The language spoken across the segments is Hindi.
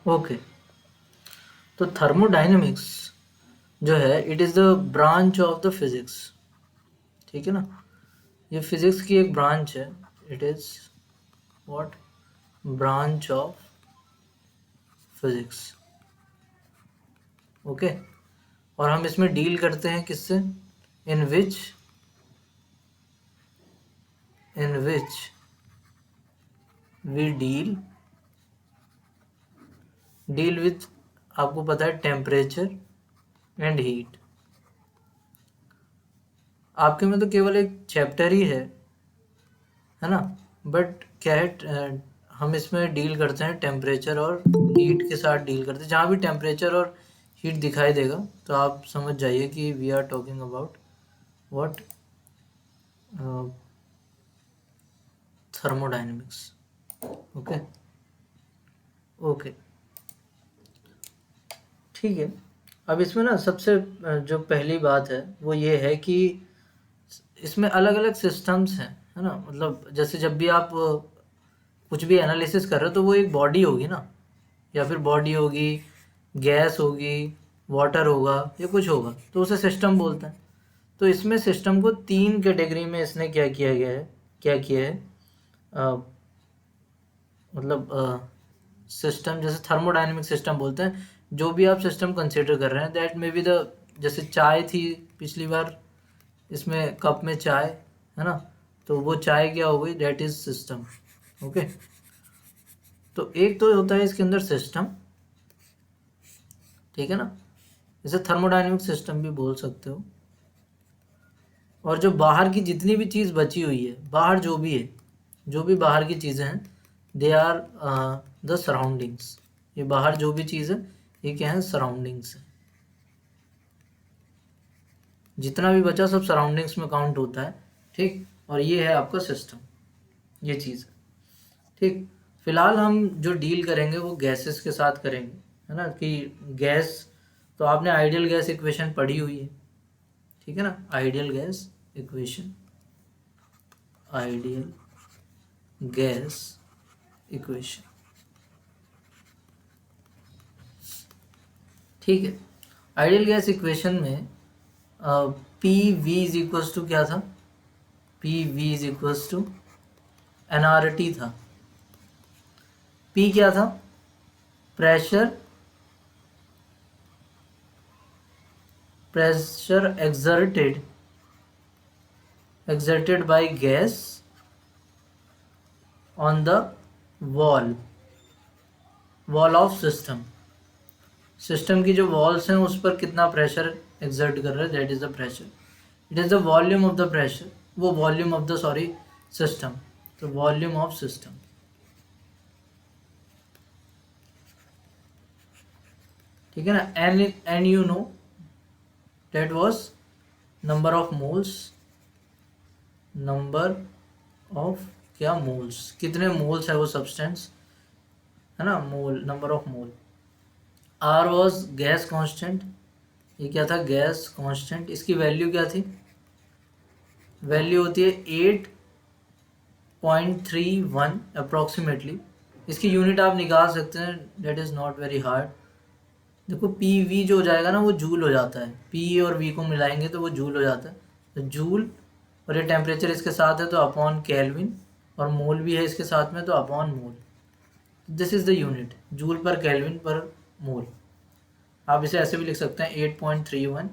ओके, तो थर्मोडाइनमिक्स जो है it is the branch of the physics, ठीक है ना। ये फिजिक्स की एक ब्रांच है, it is what, branch of physics. Okay, और हम इसमें डील करते हैं किससे, इन विच वी डील विथ, आपको पता है, टेम्परेचर एंड हीट। आपके में तो केवल एक चैप्टर ही है ना, बट क्या है, हम इसमें डील करते हैं टेम्परेचर और हीट के साथ डील करते हैं। जहाँ भी टेम्परेचर और हीट दिखाई देगा तो आप समझ जाइए कि we are talking about what, thermodynamics. Okay okay, ठीक है। अब इसमें ना सबसे जो पहली बात है वो ये है कि इसमें अलग अलग सिस्टम्स हैं, है ना। मतलब जैसे जब भी आप कुछ भी एनालिसिस कर रहे हो तो वो एक बॉडी होगी ना, या फिर बॉडी होगी, गैस होगी, वाटर होगा, या कुछ होगा, तो उसे सिस्टम बोलते हैं। तो इसमें सिस्टम को तीन कैटेगरी में इसने क्या किया गया है, क्या किया है, अ, मतलब सिस्टम, जैसे थर्मोडायनेमिक सिस्टम बोलते हैं जो भी आप सिस्टम कंसिडर कर रहे हैं, दैट मे बी द, जैसे चाय थी पिछली बार, इसमें कप में चाय है ना, तो वो चाय क्या हो गई, दैट इज सिस्टम। ओके, तो एक तो होता है इसके अंदर सिस्टम, ठीक है ना, इसे थर्मोडायनेमिक सिस्टम भी बोल सकते हो। और जो बाहर की जितनी भी चीज़ बची हुई है, बाहर जो भी है, जो भी बाहर की चीज़ें हैं, दे आर द सराउंडिंग्स। ये बाहर जो भी चीज़ है ये क्या है, सराउंडिंग्स है। जितना भी बचा सब सराउंडिंग्स में काउंट होता है, ठीक। और ये है आपका सिस्टम, ये चीज़ है, ठीक। फिलहाल हम जो डील करेंगे वो गैसेस के साथ करेंगे, है ना, कि गैस, तो आपने आइडियल गैस इक्वेशन पढ़ी हुई है, ठीक है ना, ideal gas equation, ideal gas equation, ठीक है। आइडियल गैस इक्वेशन में P V is equals to क्या था, P V is equals to N R T था। पी क्या था, pressure, pressure exerted by gas on the wall of system। System की जो वॉल्स हैं उस पर कितना प्रेशर एक्सर्ट कर रहा है, that is the pressure, it is the volume of the pressure, वो volume of the, sorry, system, तो वॉल्यूम ऑफ सिस्टम, ठीक है ना। And you know that was number of moles, number of क्या, मोल्स, कितने मोल्स है वो सब्सटेंस, है ना, mole, number of mole. R was gas constant, ये क्या था, गैस कांस्टेंट, इसकी वैल्यू क्या थी, वैल्यू होती है 8.31 अप्रॉक्सीमेटली। इसकी यूनिट आप निकाल सकते हैं, that is not very hard. देखो पी वी जो हो जाएगा ना वो जूल हो जाता है, पी और वी को मिलाएंगे तो वो जूल हो जाता है, तो जूल, और ये टेम्परेचर इसके साथ है तो अपॉन केल्विन, और मोल भी है इसके साथ में तो upon mole. This is the unit, joule पर केल्विन पर मोल। आप इसे ऐसे भी लिख सकते हैं 8.31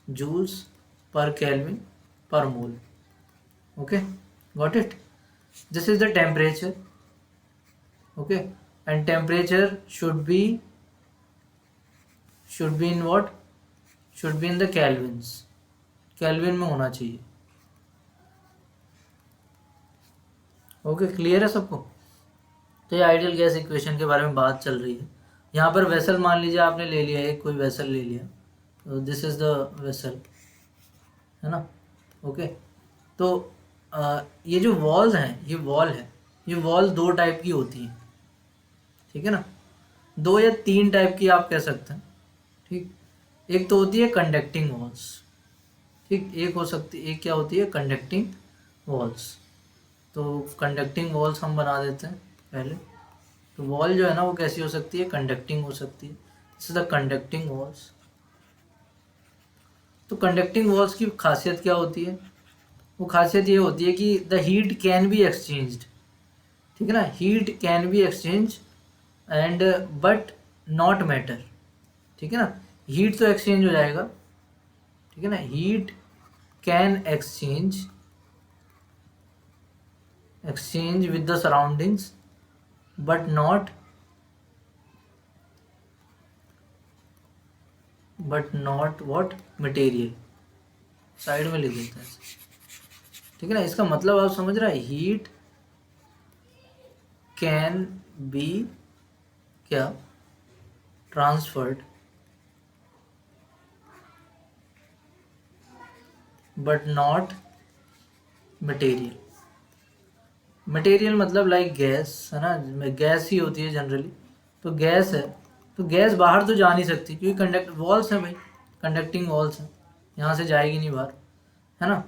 जूल्स पर केल्विन पर mole. Okay, got it, this is the temperature. Okay, and temperature should be in what, should be in the kelvins, kelvin में होना चाहिए। ओके, क्लियर है सबको। तो ये आइडियल गैस इक्वेशन के बारे में बात चल रही है। यहाँ पर वेसल मान लीजिए आपने ले लिया, एक कोई वेसल ले लिया, तो दिस इज द वेसल, है ना। ओके, तो ये जो वॉल्स हैं, ये वॉल है, ये वॉल दो टाइप की होती हैं, ठीक है ना, दो या तीन टाइप की आप कह सकते हैं, ठीक। एक तो होती है कंडक्टिंग वॉल्स, ठीक, एक हो सकती, एक क्या होती है, कंडक्टिंग वॉल्स। तो कंडक्टिंग वॉल्स हम बना देते हैं पहले, तो वॉल जो है ना वो कैसी हो सकती है, कंडक्टिंग हो सकती है। This is the conducting walls. तो कंडक्टिंग वॉल्स की खासियत क्या होती है, वो खासियत ये होती है कि the heat can be exchanged, ठीक है ना, heat can be exchange and but not matter, ठीक है ना, हीट तो एक्सचेंज हो जाएगा, ठीक है ना, heat can exchange with the surroundings but not what material, side में लिख देते हैं, ठीक है ना। इसका मतलब आप समझ रहे हैं, हीट कैन बी क्या, transferred but not material. Material मतलब लाइक गैस है ना, गैस ही होती है जनरली, तो गैस है, तो गैस बाहर तो जा नहीं सकती क्योंकि कंडक्ट वॉल्स हैं भाई, कंडक्टिंग वॉल्स हैं, यहाँ से जाएगी नहीं बाहर, है ना,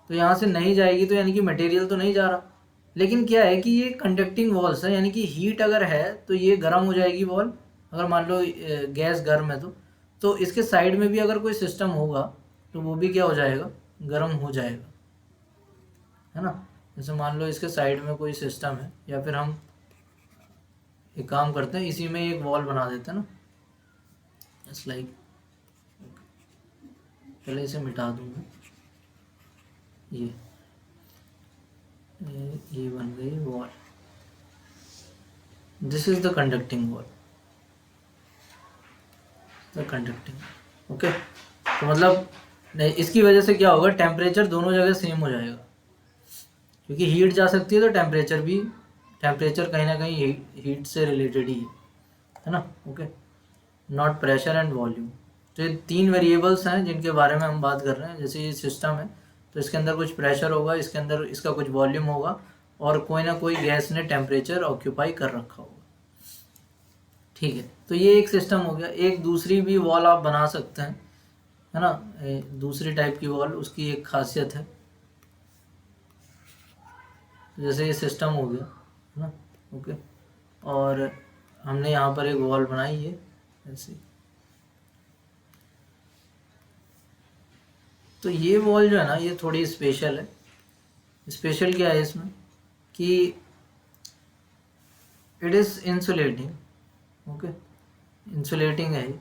तो यहाँ से नहीं जाएगी तो यानी कि मटेरियल तो नहीं जा रहा। लेकिन क्या है कि ये कंडक्टिंग वॉल्स है, यानी कि हीट अगर है तो ये गर्म हो जाएगी वॉल, अगर मान लो गैस गर्म है तो इसके साइड में भी अगर कोई सिस्टम होगा तो वो भी क्या हो जाएगा, गर्म हो जाएगा, है ना। जैसे मान लो इसके साइड में कोई सिस्टम है, या फिर हम एक काम करते हैं, इसी में एक वॉल बना देते हैं ना, जस्ट लाइक, पहले इसे मिटा दूंगा, ये बन गई wall, this is the conducting wall, the conducting, okay. तो मतलब नहीं, इसकी वजह से क्या होगा, टेम्परेचर दोनों जगह सेम हो जाएगा, क्योंकि हीट जा सकती है तो टेम्परेचर भी, टेम्परेचर कहीं ना कहीं हीट से रिलेटेड ही है ना, okay. Not pressure and volume, तो ये तीन वेरिएबल्स हैं जिनके बारे में हम बात कर रहे हैं। जैसे ये सिस्टम है तो इसके अंदर कुछ प्रेशर होगा, इसके अंदर इसका कुछ वॉल्यूम होगा, और कोई ना कोई गैस ने टेम्परेचर ऑक्यूपाई कर रखा होगा, ठीक है। तो ये एक सिस्टम हो गया। एक दूसरी भी वॉल आप बना सकते हैं, है ना, दूसरी टाइप की वॉल, उसकी एक खासियत है, जैसे ये सिस्टम हो गया, है ना, ओके, और हमने यहाँ पर एक वॉल बनाई है ऐसे, तो ये वॉल जो है ना ये थोड़ी स्पेशल है। स्पेशल क्या है इसमें कि it is insulating, okay, insulating है ये,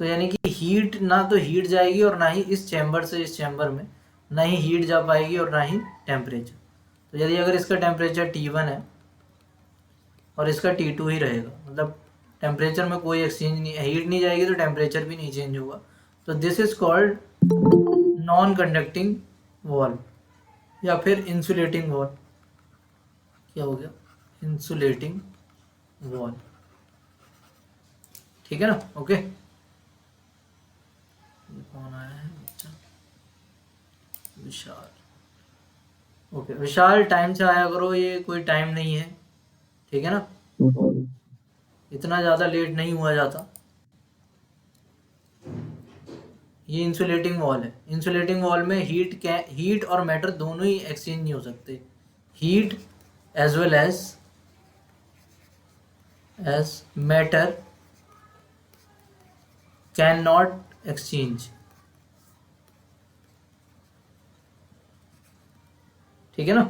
तो यानी कि हीट ना तो हीट जाएगी और ना ही इस चैम्बर से इस चैम्बर में ना ही हीट जा पाएगी और ना ही टेम्परेचर। तो यदि अगर इसका टेम्परेचर T1 है और इसका T2 ही रहेगा, मतलब टेम्परेचर में कोई एक्सचेंज नहीं, हीट नहीं जाएगी तो टेम्परेचर भी नहीं चेंज होगा, तो this is called non conducting wall या फिर इंसुलेटिंग वॉल। क्या हो गया, इंसुलेटिंग वॉल, ठीक है ना, ओके। कौन आया है बच्चा, विशाल, ओके विशाल, टाइम से आया करो, ये कोई टाइम नहीं है, ठीक है ना, इतना ज़्यादा लेट नहीं हुआ जाता। ये इंसुलेटिंग वॉल है, इंसुलेटिंग वॉल में हीट और मैटर दोनों ही एक्सचेंज नहीं हो सकते, heat as well as matter can not exchange, ठीक है ना,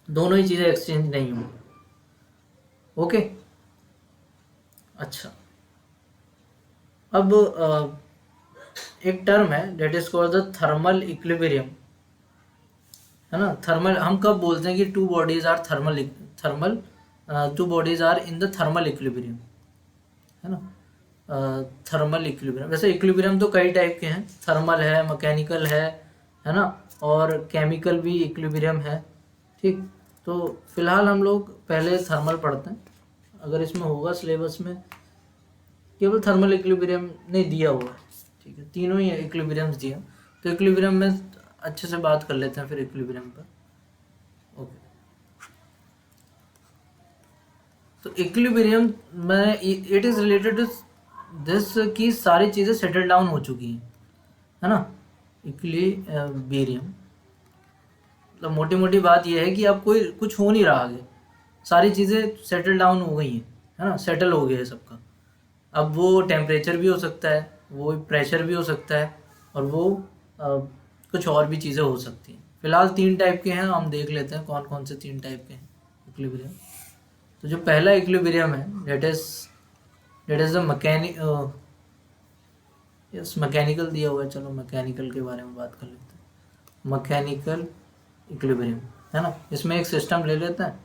दोनों ही चीज़ें एक्सचेंज नहीं होंगी, ओके। अच्छा, अब एक टर्म है that is called the thermal equilibrium, है ना। थर्मल हम कब बोलते हैं कि two bodies are thermal two bodies are in the thermal equilibrium, है ना, थर्मल इक्विलिब्रियम। वैसे इक्विलिब्रियम तो कई टाइप के हैं, थर्मल है, मैकेनिकल है ना, और केमिकल भी इक्विलिब्रियम है, ठीक। तो फिलहाल हम लोग पहले थर्मल पढ़ते हैं, अगर इसमें होगा सिलेबस में केवल थर्मल इक्विलिब्रियम नहीं दिया हुआ है, ठीक है, तीनों ही इक्विलिब्रियम्स दिया, तो इक्विलिब्रियम में अच्छे से बात कर लेते हैं फिर इक्विलिब्रियम पर, ओके। तो इक्विलिब्रियम में it is related to this की सारी चीज़ें सेटल डाउन हो चुकी हैं, है ना, इक्विलिब्रियम मतलब मोटी मोटी बात यह है कि अब कोई कुछ हो नहीं रहा आगे, सारी चीज़ें सेटल डाउन हो गई हैं, है ना, सेटल हो गया है सबका। अब वो टेम्परेचर भी हो सकता है, वो प्रेशर भी हो सकता है, और वो कुछ और भी चीज़ें हो सकती हैं। फिलहाल 3 टाइप के हैं, हम देख लेते हैं कौन कौन से 3 टाइप के हैं इक्विलिब्रियम। तो जो पहला इक्विलिब्रियम है दैट इज द मैकेनिकल दिया हुआ है। चलो मैकेनिकल के बारे में बात कर लेते हैं। मैकेनिकल इक्विलिब्रियम, है ना, इसमें एक सिस्टम ले लेते हैं,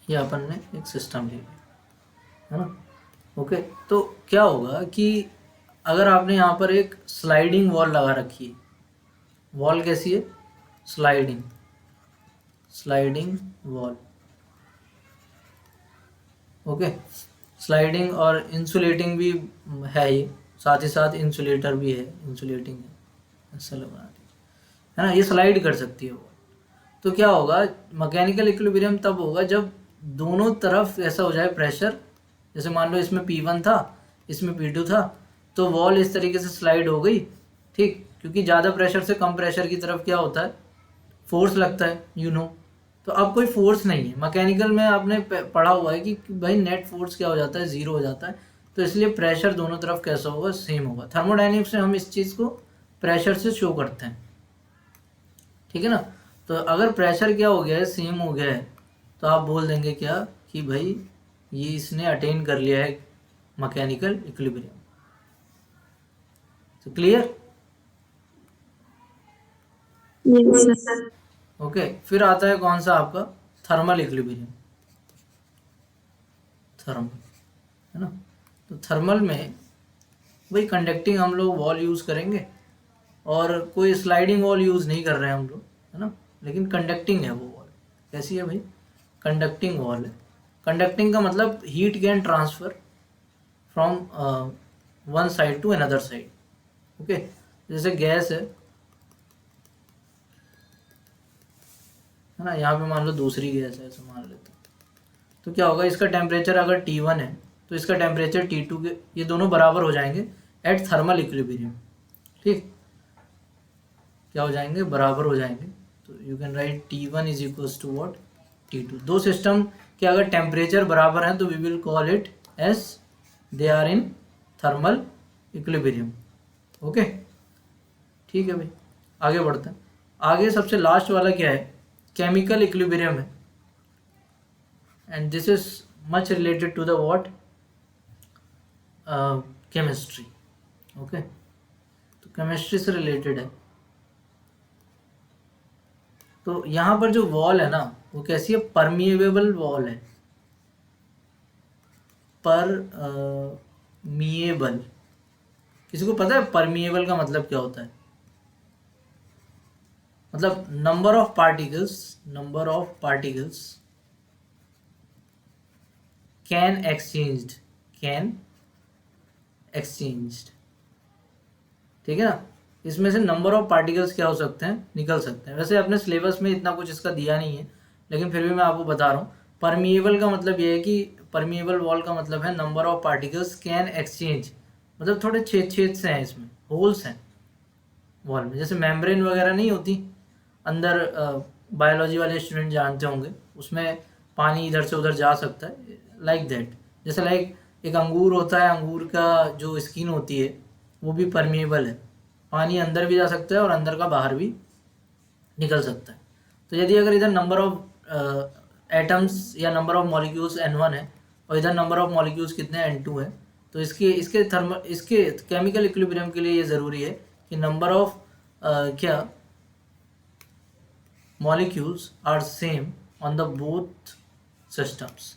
ये अपन ने एक सिस्टम ले लिया, है ना। ओके, तो क्या होगा कि अगर आपने यहाँ पर एक स्लाइडिंग वॉल लगा रखी है, वॉल कैसी है, स्लाइडिंग वॉल, ओके, स्लाइडिंग और इंसुलेटिंग भी है ये, साथ ही साथ इंसुलेटर भी है, इंसुलेटिंग है, ऐसा लगा दी, है ना, ये स्लाइड कर सकती है वो। तो क्या होगा, मैकेनिकल इक्विलिब्रियम तब होगा जब दोनों तरफ ऐसा हो जाए प्रेशर, जैसे मान लो इसमें P1 था, इसमें P2 था, तो वॉल इस तरीके से स्लाइड हो गई, ठीक, क्योंकि ज़्यादा प्रेशर से कम प्रेशर की तरफ क्या होता है, फोर्स लगता है, तो अब कोई फोर्स नहीं है। मैकेनिकल में आपने पढ़ा हुआ है कि भाई नेट फोर्स क्या हो जाता है, ज़ीरो हो जाता है, तो इसलिए प्रेशर दोनों तरफ कैसा होगा, सेम होगा। थर्मोडायनेमिक्स में हम इस चीज़ को प्रेशर से शो करते हैं, ठीक है ना। तो अगर प्रेशर क्या हो गया है, सेम हो गया है, तो आप बोल देंगे क्या कि भाई ये इसने अटेन कर लिया है मैकेनिकल इक्विलिब्रियम। तो क्लियर, ओके। फिर आता है कौन सा आपका, थर्मल इक्विलिब्रियम, थर्मल, है ना। तो थर्मल में वही कंडक्टिंग हम लोग वॉल यूज़ करेंगे, और कोई स्लाइडिंग वॉल यूज़ नहीं कर रहे हैं हम लोग, है ना, लेकिन कंडक्टिंग है वो वॉल। कैसी है भाई, कंडक्टिंग वॉल है। कंडक्टिंग का मतलब heat can transfer from one side to another side, okay. जैसे गैस है ना, यहाँ पे मान लो दूसरी गैस है, ऐसा मान लेते हैं, तो क्या होगा, इसका टेम्परेचर अगर T1 है तो इसका टेम्परेचर T2 के, ये दोनों बराबर हो जाएंगे एट थर्मल इक्विलिब्रियम, ठीक, क्या हो जाएंगे, बराबर हो जाएंगे। तो you can write T1 is equals to what, T2। दो सिस्टम के अगर टेम्परेचर बराबर हैं तो we will call it as they are in thermal equilibrium, okay, ठीक है भाई। आगे बढ़ते हैं। आगे सबसे लास्ट वाला क्या है, केमिकल इक्विलिब्रियम है, and this is much related to the what, chemistry, okay. तो केमिस्ट्री से रिलेटेड है। तो यहाँ पर जो वॉल है ना, वो कैसी है, परमिएबल वॉल है, परमिएबल। किसी को पता है परमिएबल का मतलब क्या होता है, मतलब number of particles can exchanged, ठीक है ना। इसमें से नंबर ऑफ पार्टिकल्स क्या हो सकते हैं, निकल सकते हैं। वैसे अपने सिलेबस में इतना कुछ इसका दिया नहीं है, लेकिन फिर भी मैं आपको बता रहा हूँ। परमिएबल का मतलब ये है कि परमिएबल वॉल का मतलब है number of particles can exchange, मतलब थोड़े छेद से हैं, इसमें होल्स हैं वॉल में, जैसे मेम्ब्रेन वगैरह नहीं होती अंदर, बायोलॉजी वाले स्टूडेंट जानते होंगे, उसमें पानी इधर से उधर जा सकता है, लाइक दैट। जैसे लाइक एक अंगूर होता है, अंगूर का जो स्किन होती है वो भी परमिएबल है, पानी अंदर भी जा सकता है और अंदर का बाहर भी निकल सकता है। तो यदि अगर इधर नंबर ऑफ एटम्स या नंबर ऑफ मॉलिक्यूल्स N1 है और इधर नंबर ऑफ मॉलिक्यूल्स कितने N2 है, तो इसके केमिकल इक्विलिब्रियम के लिए ये ज़रूरी है कि नंबर ऑफ क्या molecules are same on the both systems.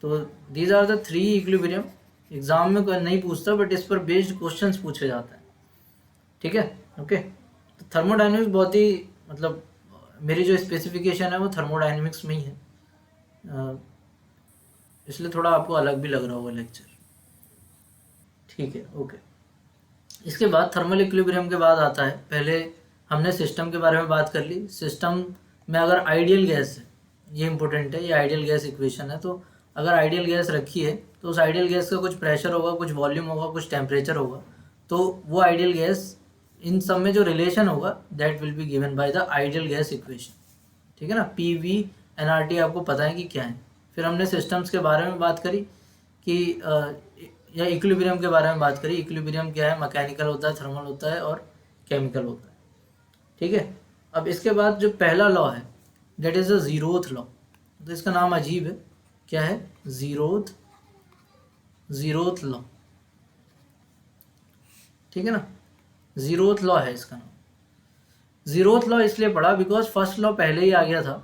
तो these are the 3 equilibrium. Exam में कोई नहीं पूछता, बट इस पर बेस्ड क्वेश्चंस पूछे जाते हैं, ठीक है, ओके। तो थर्मोडायनेमिक्स बहुत ही, मतलब मेरी जो स्पेसिफिकेशन है वो थर्मोडायनेमिक्स में ही है, इसलिए थोड़ा आपको अलग भी लग रहा होगा लेक्चर, ठीक है, ओके। इसके बाद थर्मल इक्विलिब्रियम के बाद आता है, पहले हमने सिस्टम के बारे में बात कर ली। सिस्टम में अगर आइडियल गैस है, ये इंपॉर्टेंट है, ये आइडियल गैस इक्वेशन है, तो अगर आइडियल गैस रखी है तो उस आइडियल गैस का कुछ प्रेशर होगा, कुछ वॉल्यूम होगा, कुछ टेम्परेचर होगा, तो वो आइडियल गैस, इन सब में जो रिलेशन होगा that will be given by the ideal gas equation, ठीक है ना, PV एनआरटी आपको पता है कि क्या है। फिर हमने सिस्टम्स के बारे में बात करी कि या इक्विलिब्रियम के बारे में बात करी। इक्विलिब्रियम क्या है, मैकेनिकल होता है, थर्मल होता है और केमिकल होता है। ठीक है, अब इसके बाद जो पहला लॉ है that is a zeroth law. तो इसका नाम अजीब है, क्या है, जीरोथ जीरोथ लॉ। ठीक है ना, जीरोथ लॉ है इसका नाम। जीरोथ लॉ इसलिए पढ़ा बिकॉज फर्स्ट लॉ पहले ही आ गया था,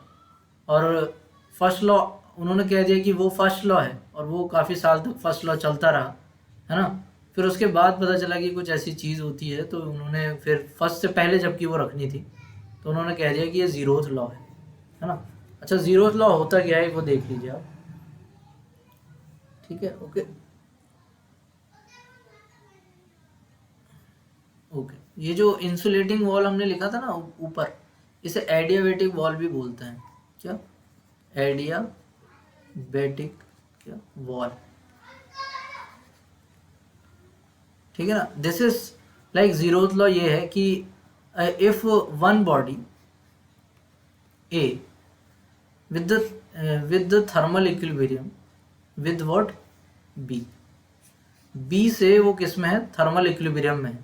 और फर्स्ट लॉ उन्होंने कह दिया कि वो फर्स्ट लॉ है, और वो काफ़ी साल तक फर्स्ट लॉ चलता रहा, है ना। फिर उसके बाद पता चला कि कुछ ऐसी चीज़ होती है, तो उन्होंने फिर फर्स्ट से पहले जबकि वो रखनी थी, तो उन्होंने कह दिया कि ये जीरोथ लॉ है ना। अच्छा, जीरोथ लॉ होता क्या है वो देख लीजिए आप। ठीक है, ओके ओके। ये जो इंसुलेटिंग वॉल हमने लिखा था ना ऊपर, इसे एडियाबैटिक वॉल भी बोलते हैं। क्या, एडियाबैटिक क्या वॉल। ठीक है ना, this is like zeroth law. ये है कि if one body A with the thermal equilibrium with what B, B से वो किस में है, थर्मल इक्विलिब्रियम में है।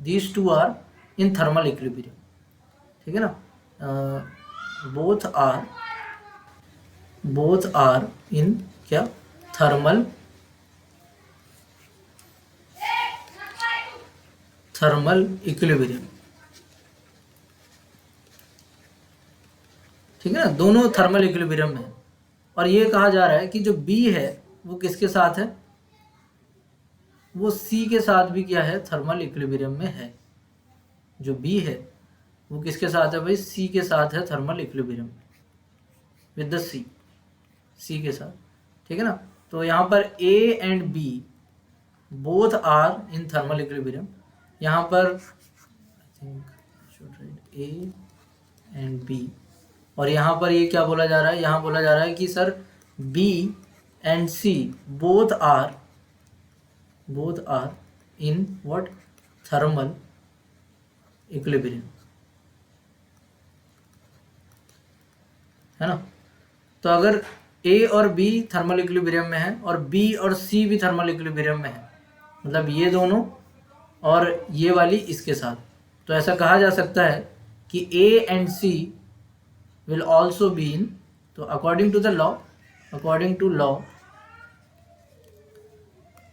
These two are in thermal equilibrium. ठीक है ना, बोथ आर इन क्या, थर्मल इक्विलिब्रियम। ठीक है ना, दोनों थर्मल इक्विलिब्रियम में है। और ये कहा जा रहा है कि जो बी है वो किसके साथ है, वो सी के साथ भी क्या है, थर्मल इक्विलिब्रियम में है। जो बी है वो किसके साथ है भाई, सी के साथ है थर्मल इक्विलिब्रियम में, विद द सी के साथ। ठीक है ना, तो यहाँ पर A and B both are in thermal equilibrium. यहाँ पर I think should write A and B, और यहाँ पर ये क्या बोला जा रहा है, यहाँ बोला जा रहा है कि sir B and C both are in what, thermal equilibrium, है ना। तो अगर ए और बी थर्मल इक्विलिब्रियम में है और बी और सी भी थर्मल इक्विलिब्रियम में है, मतलब ये दोनों और ये वाली इसके साथ, तो ऐसा कहा जा सकता है कि A and C will also be in, तो according to law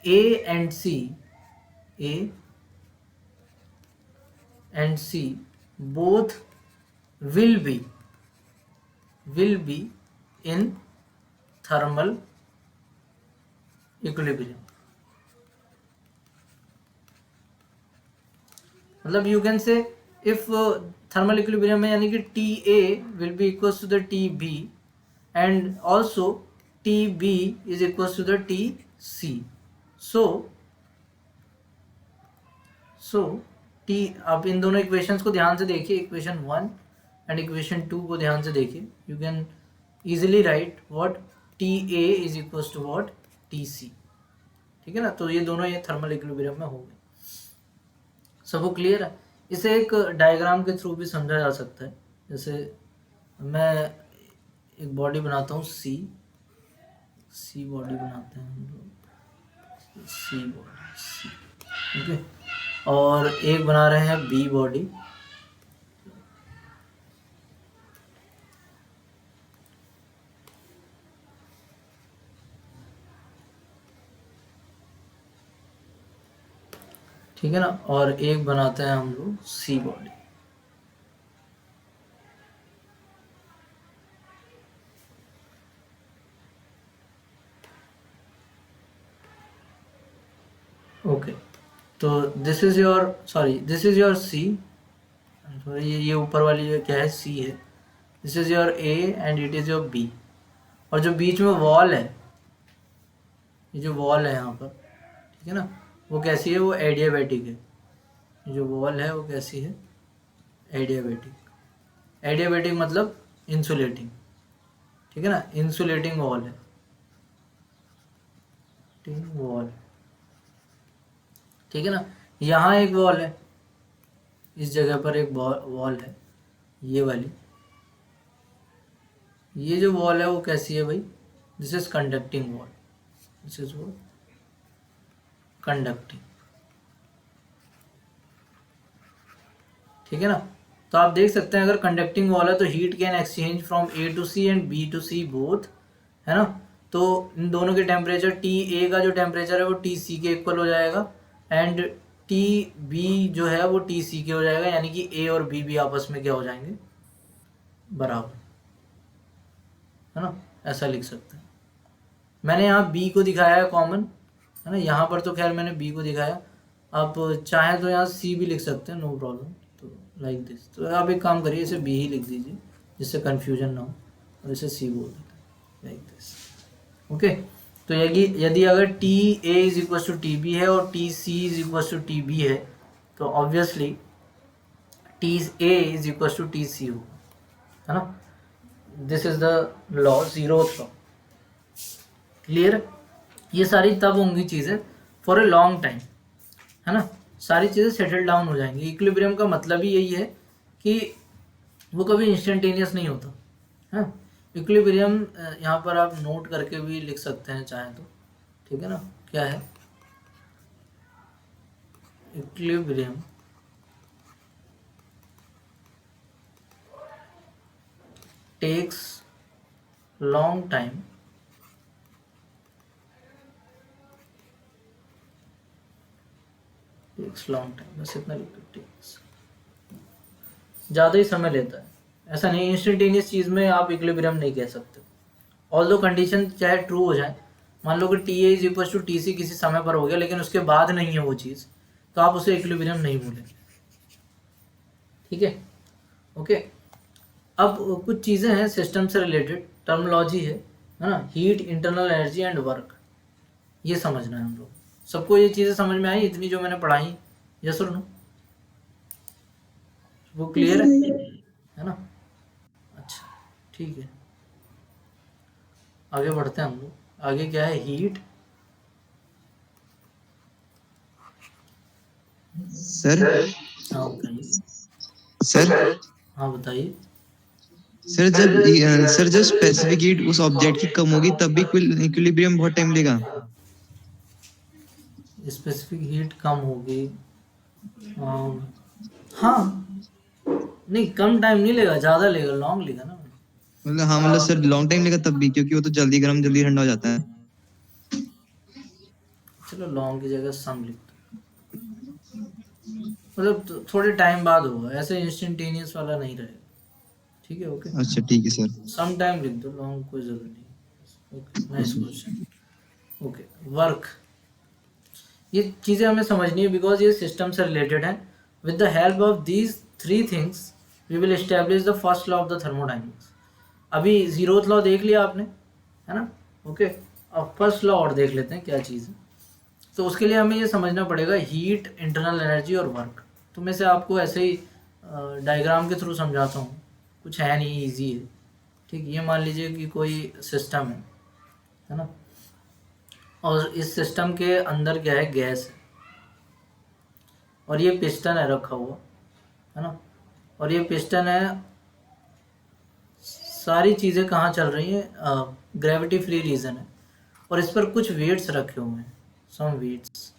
A and C both will be in thermal equilibrium। मतलब you can say if thermal equilibrium में, यानी कि T A will be equals to the T B and also T B is equals to the T C. So T, आप इन दोनों इक्वेशंस को ध्यान से देखिए, इक्वेशन 1 एंड इक्वेशन 2 को ध्यान से देखिए। You can easily write what T A is equals to what T C. ठीक है ना, तो ये दोनों ये थर्मल इक्विलिब्रियम में हो गए। सबको क्लियर है। इसे एक डायग्राम के थ्रू भी समझा जा सकता है। जैसे मैं एक बॉडी बनाता हूँ सी बॉडी बनाते हैं हम लोग, सी बॉडी सी, ओके, और एक बना रहे हैं बी बॉडी, ठीक है ना, और एक बनाते हैं हम लोग सी बॉडी। ओके, तो दिस इज योर सी, ये ऊपर वाली ये क्या है, सी है। This is your A and it is your B, और जो बीच में वॉल है, ये जो वॉल है यहाँ पर, ठीक है ना, वो कैसी है, वो एडियाबैटिक है। ये जो वॉल है वो कैसी है, एडियाबैटिक मतलब इंसुलेटिंग। ठीक है ना, इंसुलेटिंग वॉल है, वॉल। ठीक है ना, यहाँ एक वॉल है, इस जगह पर एक वॉल है, ये वाली, ये जो वॉल है वो कैसी है भाई? This is conducting wall, this is वो कंडक्टिंग, ठीक है ना। तो आप देख सकते हैं अगर कंडक्टिंग वॉल है तो heat can exchange from A to C and B to C both, है ना। तो इन दोनों के टेम्परेचर टी ए का जो टेम्परेचर है वो टी सी के इक्वल हो जाएगा, एंड टी बी जो है वो टी सी के हो जाएगा, यानी कि ए और बी भी आपस में क्या हो जाएंगे? बराबर, है ना। ऐसा लिख सकते हैं। मैंने यहाँ बी को दिखाया है कॉमन, है ना। यहाँ पर तो खैर मैंने बी को दिखाया, आप चाहें तो यहाँ सी भी लिख सकते हैं, नो प्रॉब्लम। तो लाइक दिस, तो आप एक काम करिए, इसे बी ही लिख दीजिए जिससे कन्फ्यूजन ना हो, और इसे सी बोल देते हैं, लाइक दिस। ओके, तो यदि यदि अगर T A is equal to T B है और T C is equal to T B है, तो obviously T A is equal to T C होगा, है ना। This is the law, zeroth law. Clear? ये सारी तब होंगी चीज़ें फॉर ए लॉन्ग टाइम, है ना। सारी चीज़ें सेटल डाउन हो जाएंगी। इक्विलिब्रियम का मतलब ही यही है कि वो कभी इंस्टेंटेनियस नहीं होता है। इक्विलिब्रियम यहाँ पर आप नोट करके भी लिख सकते हैं चाहें तो, ठीक है ना। क्या है equilibrium? Takes long time takes long time, बस इतना लिख दो, टेक्स ज़्यादा ही समय लेता है। ऐसा नहीं, इंस्टेंटेनियस चीज़ में आप इक्विलिब्रियम नहीं कह सकते। ऑल दो कंडीशन चाहे ट्रू हो जाए, मान लो कि T A is equal to T C किसी समय पर हो गया, लेकिन उसके बाद नहीं है वो चीज़, तो आप उसे इक्विलिब्रियम नहीं बोलेंगे, ठीक है। ओके, अब कुछ चीज़ें हैं सिस्टम से रिलेटेड, टर्मोलॉजी है ना। Heat, internal energy and work, ये समझना है हम लोग। सबको ये चीज़ें समझ में आई इतनी जो मैंने पढ़ाई? यस और नो? वो क्लियर है ना। अच्छा, ठीक है, आगे बढ़ते हैं हम लोग। आगे क्या है? हीट। सर हाँ बताइए। सर हाँ बताइए। सर जब स्पेसिफिक हीट उस ऑब्जेक्ट की कम होगी तब भी इक्विलिब्रियम बहुत टाइम लेगा। स्पेसिफिक हीट कम होगी, हाँ, नहीं कम टाइम नहीं लेगा, ज़्यादा लेगा, लॉन्ग लेगा ना। मतलब हाँ, मतलब सर लॉन्ग टाइम लेगा तब भी, क्योंकि वो तो जल्दी गर्म जल्दी ठंडा हो जाता है। चलो लॉन्ग की जगह सम लिख दो, मतलब थोड़े टाइम बाद होगा, ऐसे इंस्टेंटेनियस वाला नहीं रहेगा, ठीक है। ओके, अच्छा ठीक है सर। सम टाइम लिख दो, लॉन्ग कोई ज़रूरत नहीं। Okay, nice question. Okay, work, ये चीज़ें हमें समझनी है बिकॉज ये सिस्टम से रिलेटेड है। With the help of these three things we will establish the first law of the thermodynamics. अभी जीरोथ लॉ देख लिया आपने, है ना। ओके, अब फर्स्ट लॉ और देख लेते हैं क्या चीज़ है। तो उसके लिए हमें ये समझना पड़ेगा हीट, इंटरनल एनर्जी और वर्क। तो मैं से आपको ऐसे ही डायग्राम के थ्रू समझाता हूँ, कुछ है नहीं, ईजी है, ठीक। ये मान लीजिए कि कोई सिस्टम है ना, और इस सिस्टम के अंदर क्या है? गैस है, और ये पिस्टन है रखा हुआ, है ना। और ये पिस्टन है, सारी चीज़ें कहाँ चल रही हैं? ग्रेविटी फ्री रीजन है, और इस पर कुछ वेट्स रखे हुए हैं, सम वेट्स।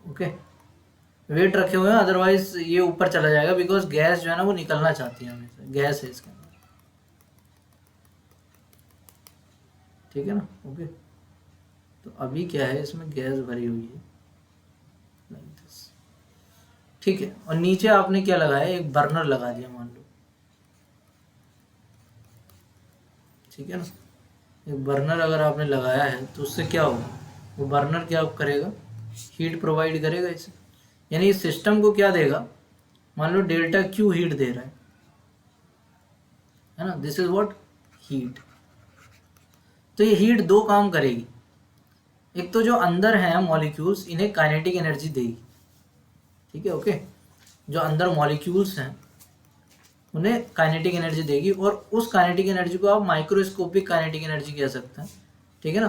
ओके, वेट रखे हुए हैं, अदरवाइज ये ऊपर चला जाएगा बिकॉज गैस जो है ना वो निकलना चाहती है हमेशा, गैस है इसके अंदर, ठीक है ना। ओके, तो अभी क्या है, इसमें गैस भरी हुई है लाइक दिस, ठीक है। और नीचे आपने क्या लगाया? एक बर्नर लगा दिया मान लो, ठीक है ना। एक बर्नर अगर आपने लगाया है तो उससे क्या होगा? वो बर्नर क्या करेगा? हीट प्रोवाइड करेगा इसे, यानी इस सिस्टम को क्या देगा? मान लो डेल्टा क्यू हीट दे रहा है ना। This is what? हीट। तो ये हीट दो काम करेगी, एक तो जो अंदर है मॉलिक्यूल्स, इन्हें काइनेटिक एनर्जी देगी, ठीक है। ओके, जो अंदर मॉलिक्यूल्स हैं उन्हें काइनेटिक एनर्जी देगी, और उस काइनेटिक एनर्जी को आप माइक्रोस्कोपिक काइनेटिक एनर्जी कह सकते हैं, ठीक है ना।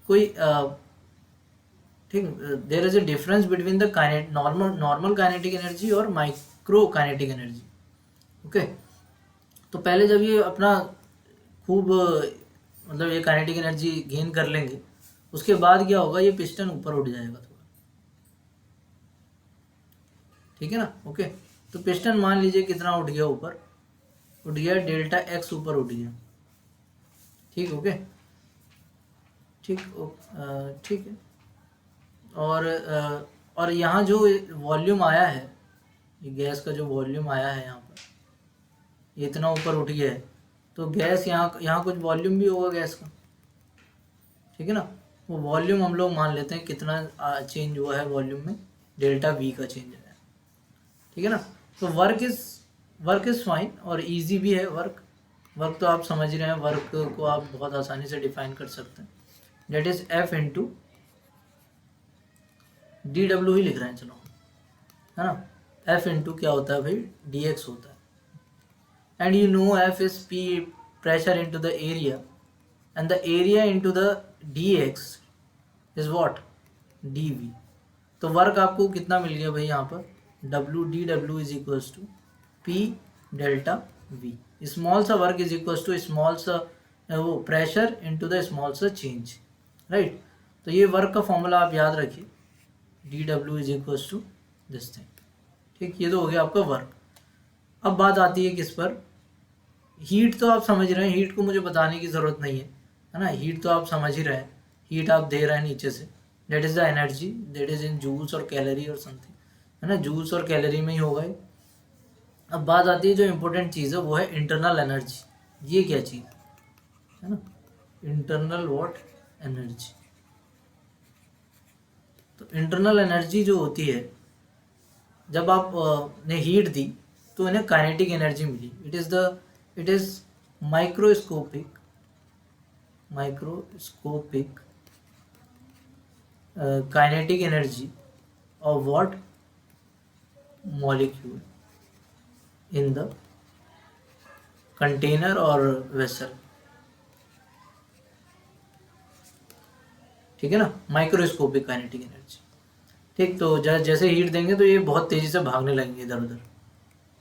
कोई ठीक, there is a difference between the normal kinetic energy और माइक्रो काइनेटिक एनर्जी। ओके, तो पहले जब ये अपना खूब मतलब ये काइनेटिक एनर्जी गेन कर लेंगे, उसके बाद क्या होगा, ये पिस्टन ऊपर उठ जाएगा थोड़ा, ठीक है ना। ओके, तो पिस्टन मान लीजिए कितना उठ गया ऊपर, उठ गया डेल्टा एक्स ऊपर उठ गया, ठीक। ओके, ठीक ठीक है। और यहाँ जो वॉल्यूम आया है, ये गैस का जो वॉल्यूम आया है यहाँ पर, ये इतना ऊपर उठ गया है, तो गैस यहाँ कुछ वॉल्यूम भी होगा गैस का, ठीक है ना। वो वॉल्यूम हम लोग मान लेते हैं कितना चेंज हुआ है वॉल्यूम में, डेल्टा वी का चेंज है, ठीक है ना। तो वर्क इज़ फाइन और इजी भी है वर्क तो आप समझ रहे हैं, वर्क को आप बहुत आसानी से डिफाइन कर सकते हैं, that is F into D W ही लिख रहे हैं, चलो, है ना। एफ इंटू क्या होता है भाई, डी एक्स होता है, and you know F is P pressure into the area, and the area into the D X is what, D V. तो वर्क आपको कितना मिल गया भाई यहाँ पर, W D W is equals to P delta V. Small सा work is equals to small सा वो प्रेशर इनटू द स्मॉल सा चेंज, राइट। तो ये वर्क का फॉर्मूला आप याद रखिए, D W is equals to this thing, ठीक। ये तो हो गया आपका वर्क। अब बात आती है किस पर, हीट तो आप समझ रहे हैं, हीट को मुझे बताने की ज़रूरत नहीं है ना। हीट तो आप समझ ही रहे हैं, हीट आप दे रहे हैं नीचे से, that is the energy, that is in joules और कैलोरी और समथिंग, है ना, जूल्स और कैलोरी में ही होगा ये। अब बात आती है जो इम्पोर्टेंट चीज़ है वो है इंटरनल एनर्जी। ये क्या चीज़ है ना, इंटरनल व्हाट एनर्जी। तो इंटरनल एनर्जी जो होती है, जब आप ने हीट दी तो इन्हें काइनेटिक एनर्जी मिली। It is microscopic kinetic energy of what molecule in the container और वेसल, ठीक है ना, माइक्रोस्कोपिक काइनेटिक एनर्जी, ठीक। तो जैसे हीट देंगे तो ये बहुत तेज़ी से भागने लगेंगे इधर उधर,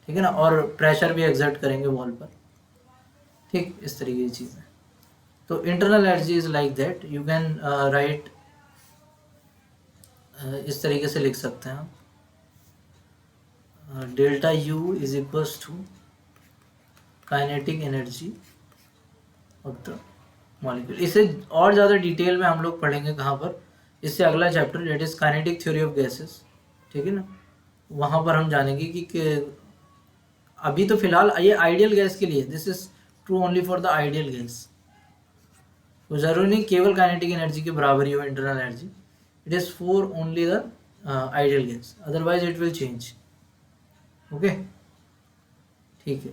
ठीक है ना, और प्रेशर भी एक्सर्ट करेंगे वॉल पर, ठीक, इस तरीके की चीज़ है। तो internal energy is like that, you can write, इस तरीके से लिख सकते हैं आप, delta U is equals to kinetic energy of the molecule. इसे और ज़्यादा डिटेल में हम लोग पढ़ेंगे कहाँ पर, इससे अगला chapter that is kinetic theory of gases, ठीक है ना। वहाँ पर हम जानेंगे कि अभी तो फिलहाल ये आइडियल गैस के लिए, this is true only for the ideal gas. तो ज़रूरी नहीं केवल काइनेटिक एनर्जी के बराबर ही हो internal energy, it is for only the ideal gas, otherwise it will change. Okay, ठीक है।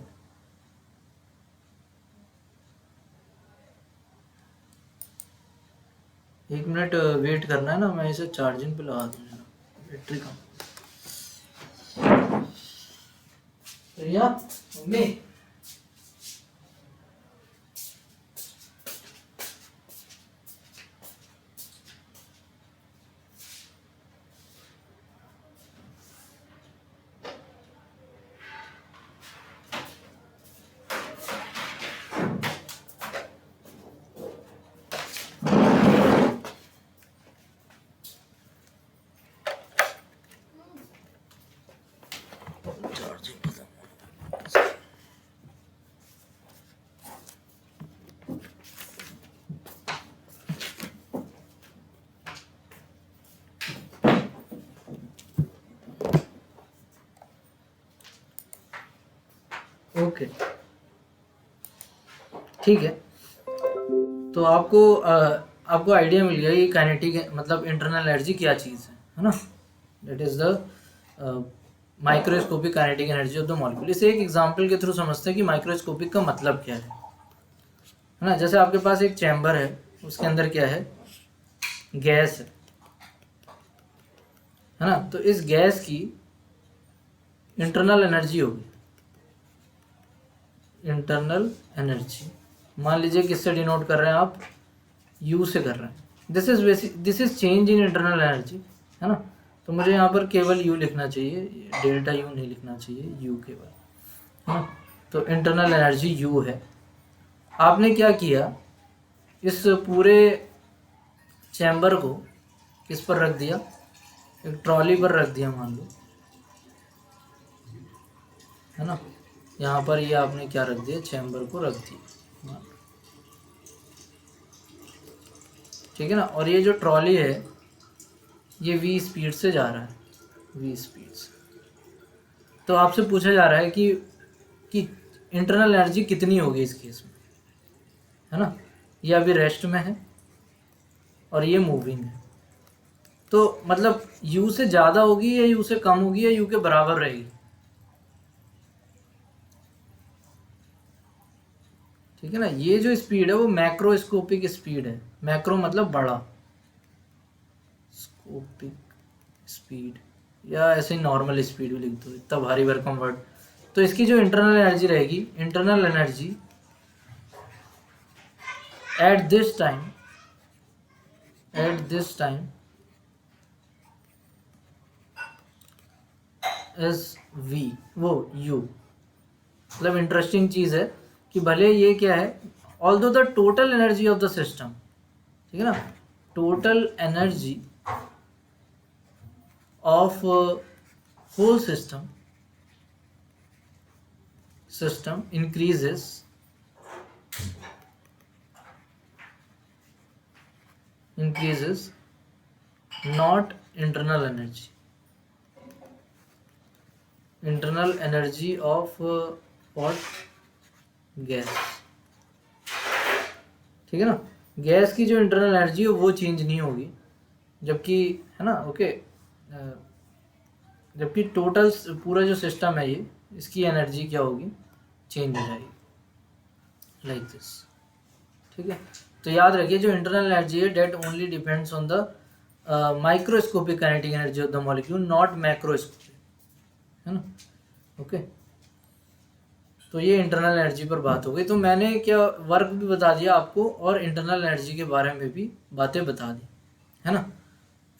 एक मिनट वेट करना है ना, मैं इसे चार्जिंग पे लगा दूँ, बैटरी कम। प्रिया, मम्मी, ओके, ठीक है। तो आपको आइडिया मिल गया ये काइनेटिक मतलब इंटरनल एनर्जी क्या चीज़ है ना। That is the microscopic kinetic energy of the molecule. इसे एक एग्जांपल के थ्रू समझते हैं कि माइक्रोस्कोपिक का मतलब क्या है ना। जैसे आपके पास एक चैम्बर है, उसके अंदर क्या है, गैस है ना। तो इस गैस की इंटरनल एनर्जी होगी, इंटरनल एनर्जी मान लीजिए किससे डिनोट कर रहे हैं आप, यू से कर रहे हैं। This is change in internal energy, है ना। तो मुझे यहाँ पर केवल यू लिखना चाहिए, डेल्टा यू नहीं लिखना चाहिए, यू केवल, है ना। तो इंटरनल एनर्जी यू है। आपने क्या किया, इस पूरे चैम्बर को किस पर रख दिया, एक ट्रॉली पर रख दिया मान लो, है ना। यहाँ पर ये आपने क्या रख दिया, चैम्बर को रख दिया, ठीक है ना। और ये जो ट्रॉली है ये v स्पीड से जा रहा है, v स्पीड से। तो आपसे पूछा जा रहा है कि इंटरनल एनर्जी कितनी होगी इस केस में, है ना। ये अभी रेस्ट में है और ये मूविंग है, तो मतलब u से ज़्यादा होगी या u से कम होगी या u के बराबर रहेगी, ठीक है ना। ये जो स्पीड है वो मैक्रोस्कोपिक स्पीड है, मैक्रो मतलब बड़ा, स्कोपिक स्पीड या ऐसे ही नॉर्मल स्पीड भी लिख दो, इतना भारी भरकम वर्ड। तो इसकी जो इंटरनल एनर्जी रहेगी, internal energy at this time is v, वो u। मतलब इंटरेस्टिंग चीज़ है कि भले ये क्या है, although the total energy of the system, ठीक है ना, total energy of whole system increases not internal energy of what, gas, ठीक है ना। गैस की जो इंटरनल एनर्जी है वो चेंज नहीं होगी, जबकि, है ना, ओके, जबकि टोटल पूरा जो सिस्टम है ये, इसकी एनर्जी क्या होगी, चेंज हो जाएगी, लाइक दिस, ठीक है। तो याद रखिए जो इंटरनल एनर्जी है that only depends on the microscopic kinetic energy of the molecule, not macroscopic, है ना, ओके। तो ये इंटरनल एनर्जी पर बात हो गई। तो मैंने क्या वर्क भी बता दिया आपको और इंटरनल एनर्जी के बारे में भी बातें बता दी, है ना।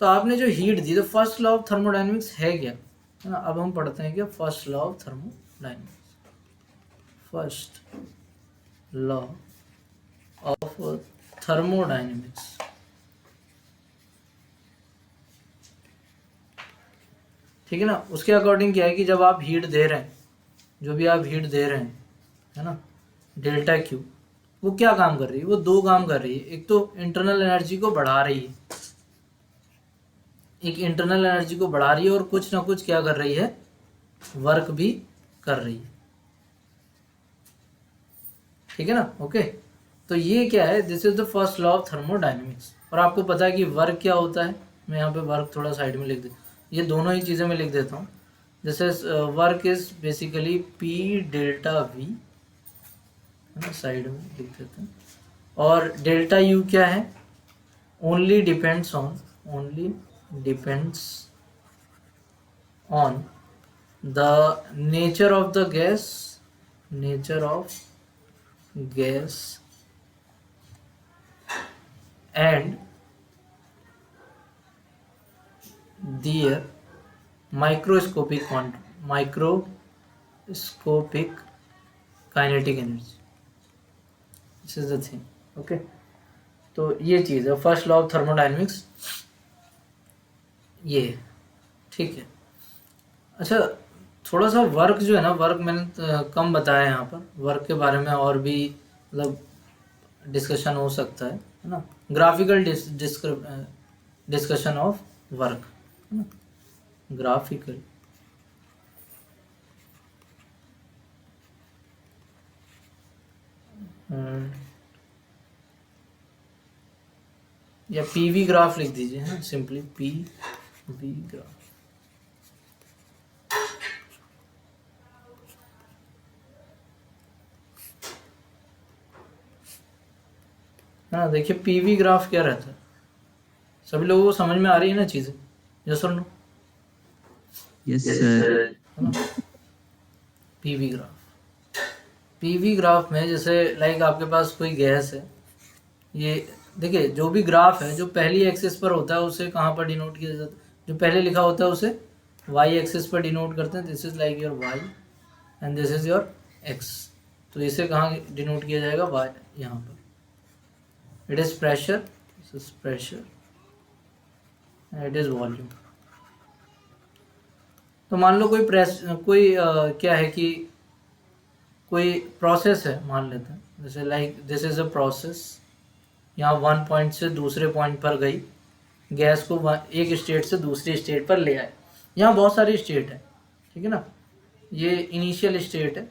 तो आपने जो हीट दी, तो फर्स्ट लॉ ऑफ थर्मोडायनेमिक्स है क्या, है ना। अब हम पढ़ते हैं क्या, first law of thermodynamics, first law of thermodynamics. ठीक है ना। उसके अकॉर्डिंग क्या है कि जब आप हीट दे रहे हैं, जो भी आप हीट दे रहे हैं, है ना, डेल्टा क्यू, वो क्या काम कर रही है, वो दो काम कर रही है। एक तो इंटरनल एनर्जी को बढ़ा रही है, एक इंटरनल एनर्जी को बढ़ा रही है और कुछ ना कुछ क्या कर रही है, वर्क भी कर रही है, ठीक है ना, ओके। तो ये क्या है, this is the first law of thermodynamics. और आपको पता है कि वर्क क्या होता है, मैं यहाँ पे वर्क थोड़ा साइड में लिख दे, ये दोनों ही चीज़ें मैं लिख देता हूँ। This is work is basically P delta we, है ना, साइड में लिख देते हैं। और डेल्टा यू क्या है, only depends on the nature of the gas, and their microscopic kinetic energy. This is the thing, okay. तो ये चीज़ है फर्स्ट लॉ ऑफ थर्मोडायनेमिक्स, ये है, ठीक है। अच्छा, थोड़ा सा वर्क जो है ना, वर्क मैंने कम बताया यहाँ पर, वर्क के बारे में और भी मतलब डिस्कशन हो सकता है ना। ग्राफिकल डिस्कशन ऑफ वर्क, है ना, ग्राफिकल या पीवी ग्राफ लिख दीजिए, है, सिंपली पीवी ग्राफ। हाँ, देखिए पीवी ग्राफ क्या रहता है, सभी लोगों को समझ में आ रही है ना चीज़ें, यस और नो? Yes sir. है ना, पीवी ग्राफ में जैसे लाइक आपके पास कोई गैस है, ये देखिए जो भी ग्राफ है जो पहली एक्सिस पर होता है उसे कहाँ पर डिनोट किया जाता है, जो पहले लिखा होता है उसे वाई एक्सिस पर डिनोट करते हैं। This is like your Y and this is your x। तो इसे कहाँ डिनोट किया जाएगा, y यहाँ पर। It is pressure, this is pressure, it is volume. तो मान लो कोई क्या है कि कोई प्रोसेस है, मान लेते हैं जैसे like this is a process. यहाँ वन पॉइंट से दूसरे पॉइंट पर गई, गैस को एक स्टेट से दूसरी स्टेट पर ले आए। यहाँ बहुत सारी स्टेट है, ठीक है ना। ये इनिशियल स्टेट है,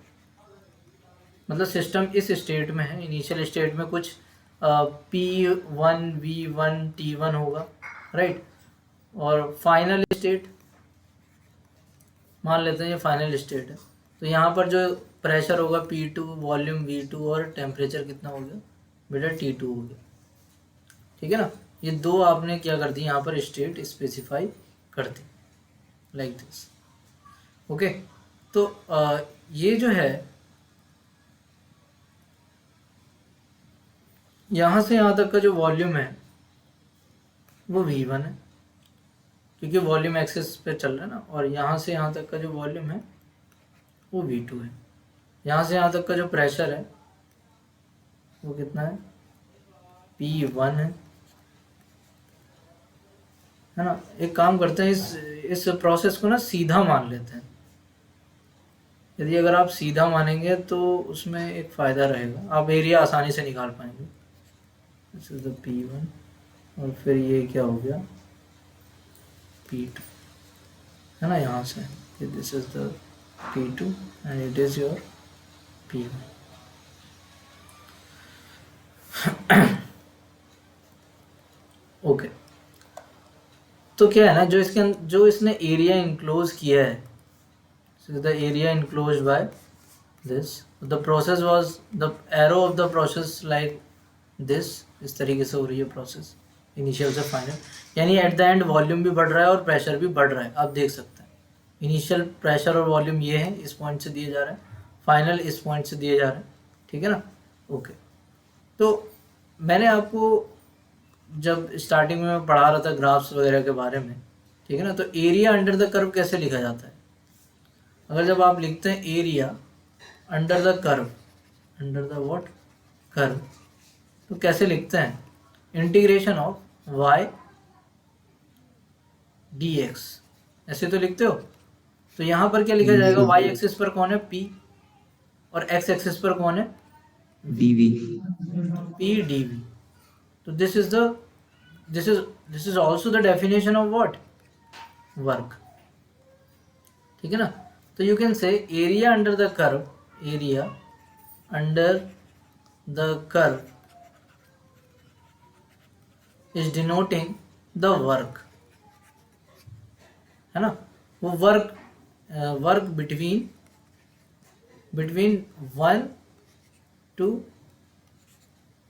मतलब सिस्टम इस स्टेट में है। इनिशियल स्टेट में कुछ P1 V1 T1 होगा, राइट। और फाइनल स्टेट मान लेते हैं ये फाइनल स्टेट है। तो यहाँ पर जो प्रेशर होगा P2, वॉल्यूम V2 और टेम्परेचर कितना हो गया बेटा, T2 हो गया, ठीक है ना। ये दो आपने क्या कर दी यहाँ पर स्टेट स्पेसिफाई कर दी, लाइक दिस, ओके। तो ये जो है यहाँ से यहाँ तक का जो वॉल्यूम है वो V1 है, क्योंकि वॉल्यूम एक्सिस पे चल रहा है ना। और यहाँ से यहाँ तक का जो वॉल्यूम है वो V2 है। यहाँ से यहाँ तक का जो प्रेशर है वो कितना है, P1 है ना। एक काम करते हैं, इस प्रोसेस को ना सीधा मान लेते हैं। यदि अगर आप सीधा मानेंगे तो उसमें एक फ़ायदा रहेगा, आप एरिया आसानी से निकाल पाएंगे। दिस इज द P1 और फिर ये क्या हो गया P2, है ना। यहाँ से this is the P2 and it is your P1। Okay, तो क्या है ना, जो इसने एरिया इनक्लोज किया है, the area enclose by this, the process was the arrow of the process like this, इस तरीके से हो रही है प्रोसेस इनिशियल से फाइनल। यानी एट द एंड वॉल्यूम भी बढ़ रहा है और प्रेशर भी बढ़ रहा है, आप देख सकते हैं। इनिशियल प्रेशर और वॉल्यूम ये है, इस पॉइंट से दिए जा रहे हैं, फाइनल इस पॉइंट से दिए जा रहे हैं, ठीक है ना। ओके, तो मैंने आपको जब स्टार्टिंग में मैं पढ़ा रहा था ग्राफ्स वगैरह के बारे में, ठीक है ना, तो एरिया अंडर द कर्व कैसे लिखा जाता है। अगर जब आप लिखते हैं area under the curve, under the what curve, तो कैसे लिखते हैं, इंटीग्रेशन ऑफ y dx, ऐसे तो लिखते हो। तो यहाँ पर क्या लिखा जाएगा, y एक्सिस पर कौन है P और x एक्सिस पर कौन है dv, P dv। तो this is also the definition of what, work, ठीक है ना। तो यू कैन से area under the curve, area under the curve is denoting the work, है ना। वो work between 1 to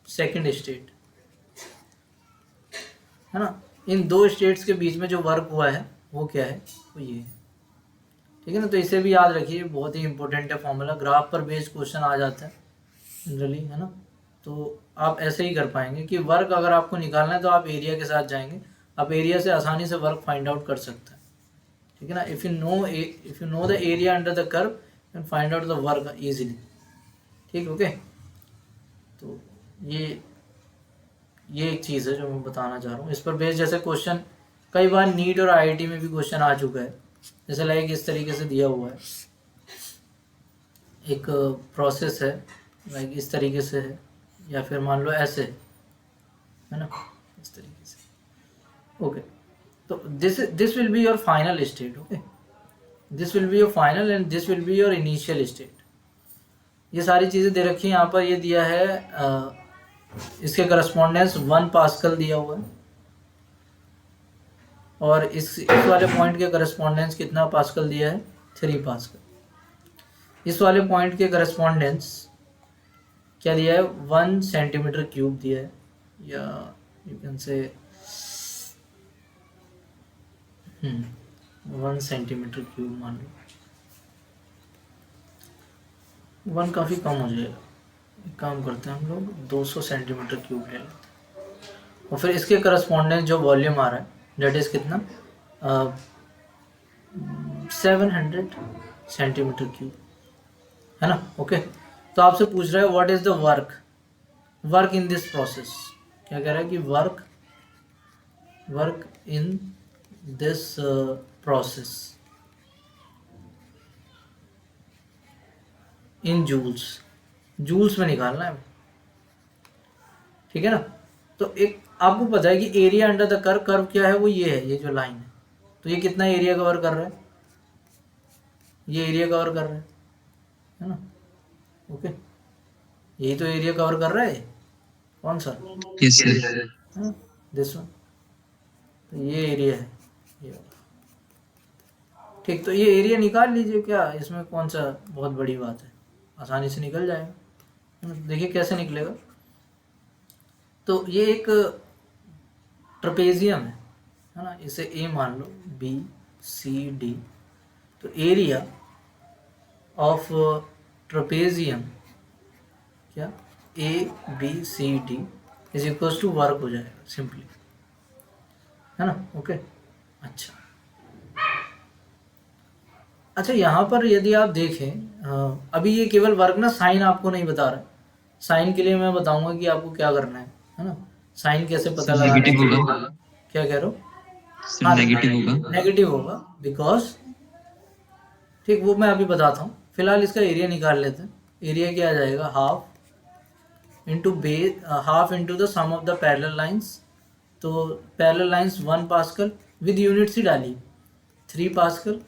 second state, है ना। इन दो स्टेट्स के बीच में जो वर्क हुआ है वो क्या है, वो ये है, ठीक है ना। तो इसे भी याद रखिए, बहुत ही इंपॉर्टेंट है फॉर्मूला, ग्राफ पर बेस्ड क्वेश्चन आ जाता है जनरली, है ना। तो आप ऐसे ही कर पाएंगे कि वर्क अगर आपको निकालना है तो आप एरिया के साथ जाएंगे, आप एरिया से आसानी से वर्क फाइंड आउट कर सकते हैं, ठीक है ना। If you know the area under the curve can find out the work easily, ठीक, ओके। तो ये एक चीज़ है जो मैं बताना चाह रहा हूँ। इस पर बेस्ड जैसे क्वेश्चन कई बार नीट और आईआईटी में भी क्वेश्चन आ चुका है, जैसे लाइक इस तरीके से दिया हुआ है, एक प्रोसेस है लाइक इस तरीके से है, या फिर मान लो ऐसे, है ना, इस तरीके से, ओके। तो this will be your final state, okay, this will be your final and this will be your initial state. ये सारी चीज़ें दे रखी हैं यहाँ पर। ये दिया है इसके करस्पॉन्डेंस 1 पास्कल दिया हुआ है, और इस वाले पॉइंट के करस्पॉन्डेंस कितना पास्कल दिया है, 3 पास्कल। इस वाले पॉइंट के करस्पॉन्डेंस क्या दिया है, 1 सेंटीमीटर क्यूब दिया है, या यू कैन से 1 सेंटीमीटर क्यूब मान लो, 1 काफ़ी कम हो जाएगा, एक काम करते हैं हम लोग 200 सेंटीमीटर क्यूब ले लेते हैं। और फिर इसके करस्पॉन्डेंस जो वॉल्यूम आ रहा है डेट इज़ कितना, 700 सेंटीमीटर क्यूब, है ना। ओके, तो आपसे पूछ रहा है what is the work in this process. क्या कह रहा है कि work in this process in joules में निकालना है, ठीक है ना। तो एक आपको पता है कि एरिया अंडर द कर्व क्या है, वो ये है, ये जो लाइन है। तो ये कितना एरिया कवर कर रहा है, ये एरिया कवर कर रहा है ना। ओके, यही तो एरिया कवर कर रहा है, कौन सा, यस सर। This one. तो ये एरिया है, ये वाला। ठीक, तो ये एरिया निकाल लीजिए, क्या इसमें कौन सा बहुत बड़ी बात है, आसानी से निकल जाएगा। देखिए कैसे निकलेगा। तो ये एक ट्रपेजियम है ना, इसे ए मान लो, बी सी डी। तो एरिया ऑफ ट्रपेजियम क्या, A B C D is equal to work हो जाएगा सिंपली, है ना। ओके, अच्छा अच्छा, यहाँ पर यदि आप देखें, अभी ये केवल वर्क ना, साइन आपको नहीं बता रहा है। साइन के लिए मैं बताऊंगा कि आपको क्या करना है ना। साइन कैसे पता सर लगाना है। नेगेटिव होगा। क्या कह रहे हो। सर हाँ, नेगेटिव होगा। नेगेटिव होगा बिकॉज, ठीक, वो मैं अभी बताता हूँ। फिलहाल इसका एरिया निकाल लेते हैं। एरिया क्या आ जाएगा, half into the sum of the parallel lines. तो parallel lines 1 pascal with units ही डाली, 3 पास्कल,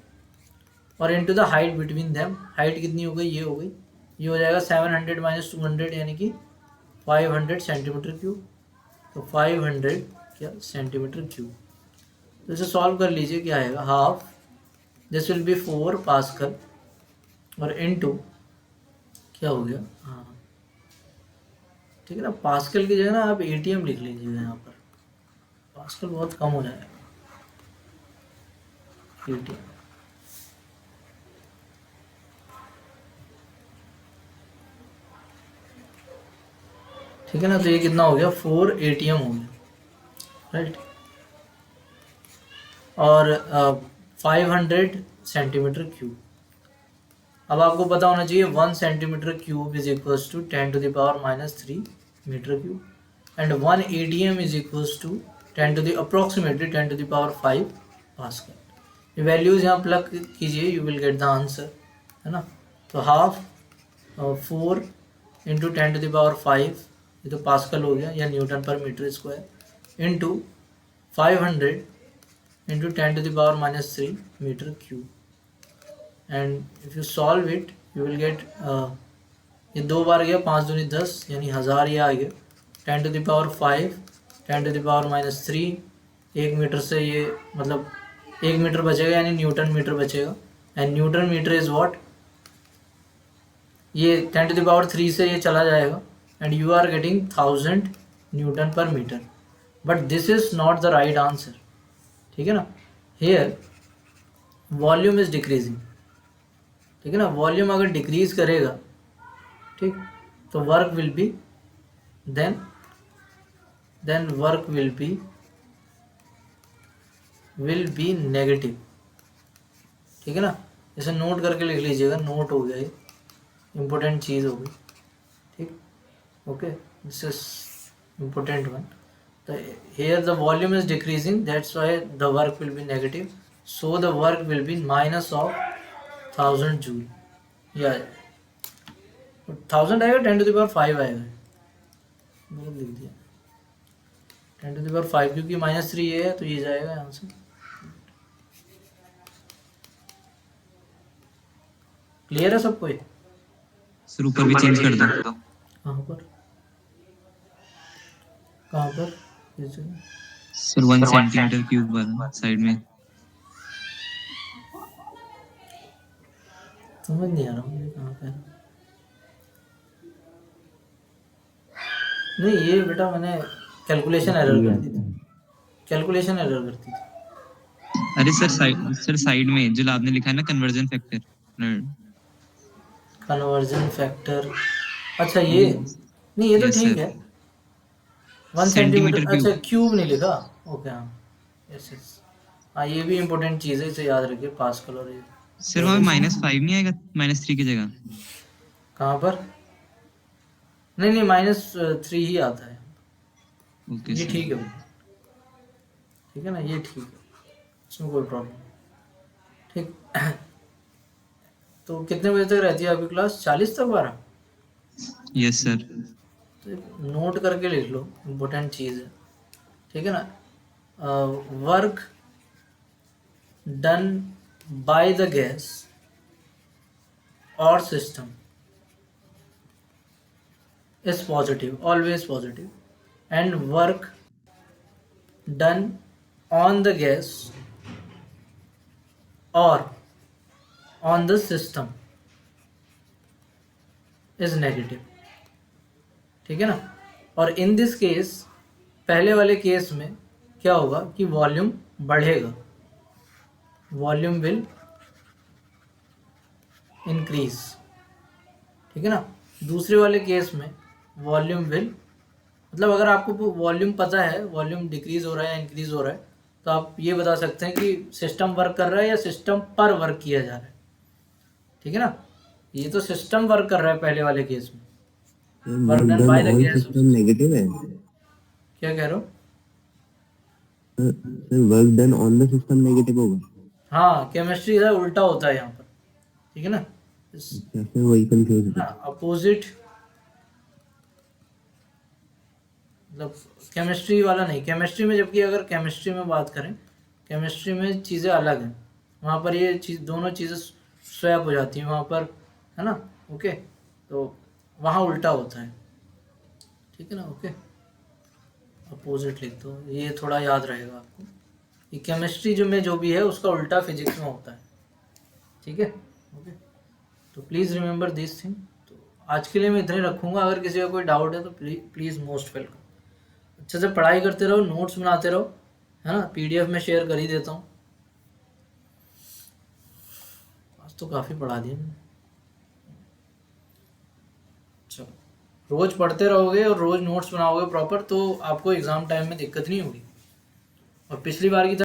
और into the height between them. Height कितनी हो गई, ये हो गई, ये हो जाएगा 700 माइनस 200 यानी कि 500 सेंटीमीटर क्यूब। तो 500 क्या सेंटीमीटर क्यूब। तो इसे सॉल्व कर लीजिए, क्या आएगा, half this will be 4 pascal और इनटू क्या हो गया, हाँ ठीक है ना। पास्कल की जगह ना आप एटीएम लिख लीजिएगा, यहाँ पर पास्कल बहुत कम हो जाएगा, एटीएम। ठीक है ना, तो ये कितना हो गया, 4 एटीएम हो गया, राइट। और 500 सेंटीमीटर क्यूब। अब आपको पता होना चाहिए 1 centimetre cube is equals to 10⁻³ metre cube and 1 ATM is equals to approximately 10⁵ pascal. ये वैल्यूज यहाँ प्लग कीजिए, you will get the answer, है ना। तो हाफ 4 इंटू 10⁵, ये तो पास्कल हो गया या न्यूटन पर metre square, into 500 into 10⁻³ metre cube. And if you solve it you will get, ये 2 बार गया, 5 दूनी 10 यानी 1000 ये आ गया। 10⁵, 10⁻³, 1 मीटर से ये मतलब 1 मीटर बचेगा यानी न्यूटन मीटर बचेगा। And newton metre is what, ये 10⁻³ से ये चला जाएगा and you are getting 1000 newton पर metre. But this is not the right answer, ठीक है ना। हेयर वॉल्यूम इज डिक्रीजिंग, ठीक है ना। वॉल्यूम अगर डिक्रीज करेगा, ठीक, तो work will be then work will be negative, ठीक है ना। इसे नोट करके लिख लीजिएगा, नोट हो गया, ये इम्पोर्टेंट चीज़ हो गई, ठीक। Okay, this is important one. तो here the volume is decreasing, that's why the work will be negative, so the work will be minus of 1000 joule, या 1000 आएगा, 10⁵ आएगा, गलत लिख दिया, 10⁵, क्योंकि -3 ये है तो ये जाएगा यहाँ से। क्लियर है सबको ये। सर ऊपर भी चेंज कर दो। कहाँ पर, कहाँ पर, इस जगह। सर 1 सेंटीमीटर क्यूब वाला साइड में। समझ नहीं आ रहा मुझे कहाँ पे है। नहीं ये बेटा मैंने कैलकुलेशन एरर कर दी थी, कैलकुलेशन एरर करती थी। अरे सर साइड में जो आपने लिखा है ना कन्वर्जन फैक्टर। कन्वर्जन फैक्टर, अच्छा ये नहीं, ये तो Yes, ठीक sir. है। 1 सेंटीमीटर सेंटीमीटर, अच्छा क्यूब। क्यूब नहीं लिखा। ओके, हाँ, यस यस, हाँ ये भी इम्पोर्टेंट चीज़ है, इसे याद रखिए, पास्कल और ये। सर वहाँ -5 नहीं आएगा -3 की जगह। कहाँ पर? नहीं नहीं, -3 ही आता है। ओके ये सर। ठीक है भैया, ठीक है ना, ये ठीक है, इसमें कोई प्रॉब्लम नहीं। ठीक। तो कितने बजे तक रहती है आपकी क्लास? 40 तक 12? Yes sir. तो नोट करके लिख लो, इम्पोर्टेंट चीज़ है, ठीक है ना। Work done by the gas और system is positive, always positive, and work done on the gas or on the system is negative, ठीक है ना। और इन दिस केस, पहले वाले केस में क्या होगा कि वॉल्यूम बढ़ेगा, वॉल्यूम विल इंक्रीज, ठीक है ना। दूसरे वाले केस में वॉल्यूम विल, मतलब अगर आपको वॉल्यूम पता है वॉल्यूम डिक्रीज हो रहा है या इंक्रीज हो रहा है, तो आप ये बता सकते हैं कि सिस्टम वर्क कर रहा है या सिस्टम पर वर्क किया जा रहा है, ठीक है ना। ये तो सिस्टम वर्क कर रहा है पहले वाले केस में, work work done done by the on gas. System negative है। क्या कह रहे हो? Sir work done on the system negative होगा। हाँ, केमिस्ट्री है उल्टा होता है यहाँ पर, ठीक है ना। अच्छा सर वही कंफ्यूज ना अपोजिट, मतलब केमिस्ट्री वाला नहीं, केमिस्ट्री में, जबकि अगर केमिस्ट्री में बात करें, केमिस्ट्री में चीज़ें अलग हैं, वहाँ पर ये चीज़, दोनों चीज़ें स्वैप हो जाती हैं वहाँ पर, है ना। ओके, तो वहाँ उल्टा होता है, ठीक है ना। ओके, अपोजिट लिख दो, ये थोड़ा याद रहेगा आपको कि केमिस्ट्री जो भी है उसका उल्टा फिजिक्स में होता है, ठीक है। ओके, तो प्लीज़ रिमेंबर दिस थिंग। तो आज के लिए मैं इतने रखूँगा, अगर किसी का कोई डाउट है तो प्लीज़ मोस्ट वेलकम। अच्छे से पढ़ाई करते रहो, नोट्स बनाते रहो, है ना। पीडीएफ में शेयर कर ही देता हूँ। आज तो काफ़ी पढ़ा दिया मैंने। चलो, रोज़ पढ़ते रहोगे और रोज़ नोट्स बनाओगे प्रॉपर, तो आपको एग्ज़ाम टाइम में दिक्कत नहीं होगी। और पिछली बार की